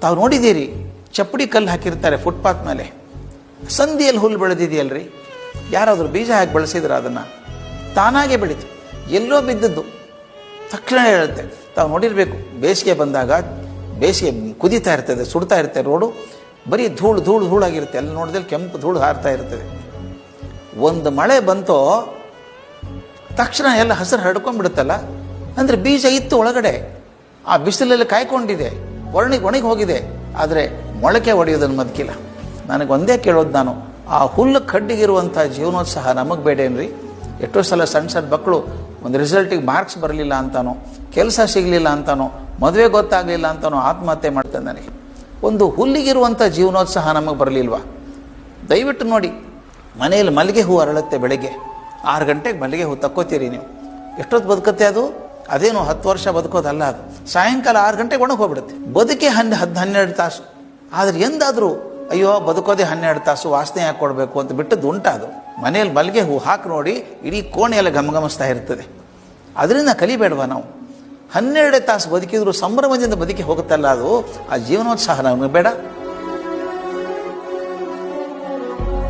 ತಾವು ನೋಡಿದ್ದೀರಿ, ಚಪ್ಪಡಿ ಕಲ್ಲು ಹಾಕಿರ್ತಾರೆ ಫುಟ್ಪಾತ್ ಮೇಲೆ, ಸಂದಿಯಲ್ಲಿ ಹುಲ್ಲು ಬೆಳೆದಿದೆಯಲ್ರಿ, ಯಾರಾದರೂ ಬೀಜ ಹಾಕಿ ಬೆಳೆಸಿದ್ರೆ ಅದನ್ನು ತಾನಾಗೆ ಬೆಳೀತು, ಎಲ್ಲೋ ಬಿದ್ದದ್ದು ತಕ್ಷಣ ಹೇಳುತ್ತೆ. ತಾವು ನೋಡಿರಬೇಕು, ಬೇಸಿಗೆ ಬಂದಾಗ ಬೇಸಿಗೆ ಕುದೀತಾ ಇರ್ತದೆ, ಸುಡ್ತಾ ಇರ್ತದೆ ರೋಡು, ಬರೀ ಧೂಳು ಧೂಳು ಧೂಳಾಗಿರುತ್ತೆ, ಅಲ್ಲಿ ನೋಡಿದಲ್ಲಿ ಕೆಂಪು ಧೂಳು ಹಾರ್ತಾ ಇರ್ತದೆ. ಒಂದು ಮಳೆ ಬಂತೋ ತಕ್ಷಣ ಎಲ್ಲ ಹಸಿರು ಹರಡ್ಕೊಂಡ್ಬಿಡುತ್ತಲ್ಲ, ಅಂದರೆ ಬೀಜ ಇತ್ತು ಒಳಗಡೆ, ಆ ಬಿಸಿಲಲ್ಲಿ ಕಾಯ್ಕೊಂಡಿದೆ, ಒಣಗಿ ಹೋಗಿದೆ, ಆದರೆ ಮೊಳಕೆ ಹೊಡೆಯೋದನ್ನು ಬದುಕಿಲ್ಲ. ನನಗೆ ಒಂದೇ ಕೇಳೋದು ನಾನು, ಆ ಹುಲ್ಲು ಕಡ್ಡಿಗಿರುವಂಥ ಜೀವನೋತ್ಸಾಹ ನಮಗೆ ಬೇಡೇನ್ರಿ? ಎಷ್ಟೋ ಸಲ ಸಣ್ಣ ಸಣ್ಣ ಮಕ್ಕಳು ಒಂದು ರಿಸಲ್ಟಿಗೆ ಮಾರ್ಕ್ಸ್ ಬರಲಿಲ್ಲ ಅಂತಾನೋ, ಕೆಲಸ ಸಿಗಲಿಲ್ಲ ಅಂತಾನೋ, ಮದುವೆ ಗೊತ್ತಾಗಲಿಲ್ಲ ಅಂತಾನೋ ಆತ್ಮಹತ್ಯೆ ಮಾಡ್ತಾನೆ. ನನಗೆ ಒಂದು ಹುಲ್ಲಿಗಿರುವಂಥ ಜೀವನೋತ್ಸಾಹ ನಮಗೆ ಬರಲಿಲ್ವಾ? ದಯವಿಟ್ಟು ನೋಡಿ, ಮನೆಯಲ್ಲಿ ಮಲ್ಲಿಗೆ ಹೂ ಅರಳುತ್ತೆ, ಬೆಳಗ್ಗೆ 6 ಗಂಟೆಗೆ ಮಲ್ಲಿಗೆ ಹೂ ತಕ್ಕೋತೀರಿ ನೀವು, ಎಷ್ಟೊತ್ತು ಬದುಕುತ್ತೆ ಅದು? ಅದೇನು 10 ವರ್ಷ ಬದುಕೋದಲ್ಲ ಅದು. ಸಾಯಂಕಾಲ 6 ಗಂಟೆಗೆ ಒಣಗಿ ಹೋಗ್ಬಿಡುತ್ತೆ. ಬದುಕೆ 12 ತಾಸು. ಆದರೆ ಎಂದಾದರೂ ಅಯ್ಯೋ ಬದುಕೋದೇ 12 ತಾಸು, ವಾಸನೆ ಯಾಕೆ ಕೊಡಬೇಕು ಅಂತ ಬಿಟ್ಟದ್ದು ಉಂಟು. ಅದು ಮನೆಯಲ್ಲಿ ಮಲ್ಲಿಗೆ ಹೂ ಹಾಕಿ ನೋಡಿ, ಇಡೀ ಕೋಣೆಯೆಲ್ಲ ಘಮಘಮಿಸ್ತಾ ಇರ್ತದೆ. ಅದರಿಂದ ಕಲಿಬೇಡವಾ ನಾವು? 12 ತಾಸು ಬದುಕಿದ್ರು ಸಂಭ್ರಮದಿಂದ ಬದುಕಿ ಹೋಗುತ್ತಲ್ಲ ಅದು, ಆ ಜೀವನೋತ್ಸಾಹ ನಮಗೆ ಬೇಡ?